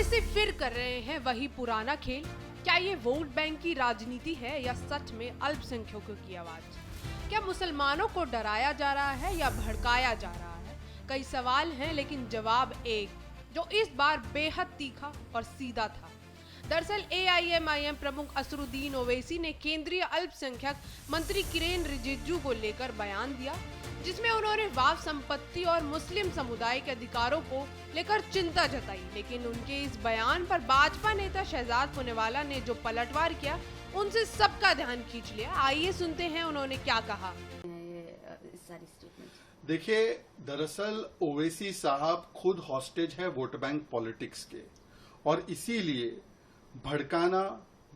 ओवैसी फिर कर रहे हैं वही पुराना खेल। क्या ये वोट बैंक की राजनीति है या सच में अल्पसंख्यकों की आवाज? क्या मुसलमानों को डराया जा रहा है या भड़काया जा रहा है? कई सवाल हैं, लेकिन जवाब एक, जो इस बार बेहद तीखा और सीधा था। दरअसल AIMIM प्रमुख असरुद्दीन ओवैसी ने केंद्रीय अल्पसंख्यक मंत्री किरेन रिजिजू को लेकर बयान दिया, जिसमें उन्होंने वाक संपत्ति और मुस्लिम समुदाय के अधिकारों को लेकर चिंता जताई। लेकिन उनके इस बयान पर भाजपा नेता शहजाद पूनेवाला ने जो पलटवार किया, उनसे सबका ध्यान खींच लिया। आइए सुनते हैं उन्होंने क्या कहा। देखिए, दरअसल ओवैसी साहब खुद हॉस्टेज है वोट बैंक पॉलिटिक्स के, और इसीलिए भड़काना,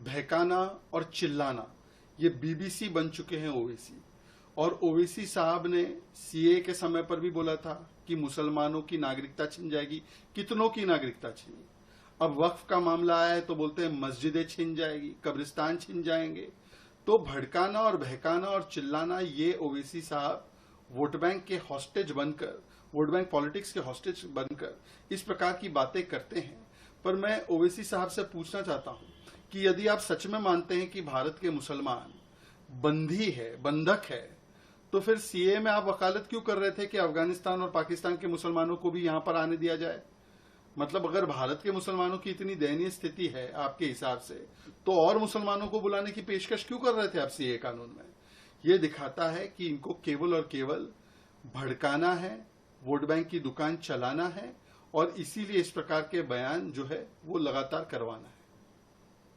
बहकाना और चिल्लाना ये BBC बन चुके हैं ओवैसी। और ओवैसी साहब ने CA के समय पर भी बोला था कि मुसलमानों की नागरिकता छिन जाएगी। कितनों की नागरिकता छिनी? अब वक्फ का मामला आया है तो बोलते हैं मस्जिदें छिन जाएगी, कब्रिस्तान छिन जाएंगे। तो भड़काना और बहकाना और चिल्लाना, ये ओवैसी साहब वोट बैंक के हॉस्टेज बनकर, वोट बैंक पॉलिटिक्स के हॉस्टेज बनकर इस प्रकार की बातें करते हैं। पर मैं ओवैसी साहब से पूछना चाहता हूं कि यदि आप सच में मानते हैं कि भारत के मुसलमान बंदी है, बंधक है, तो फिर CA में आप वकालत क्यों कर रहे थे कि अफगानिस्तान और पाकिस्तान के मुसलमानों को भी यहां पर आने दिया जाए? मतलब अगर भारत के मुसलमानों की इतनी दयनीय स्थिति है आपके हिसाब से, तो और मुसलमानों को बुलाने की पेशकश क्यों कर रहे थे आप CA कानून में? ये दिखाता है कि इनको केवल और केवल भड़काना है, वोट बैंक की दुकान चलाना है, और इसीलिए इस प्रकार के बयान जो है वो लगातार करवाना है।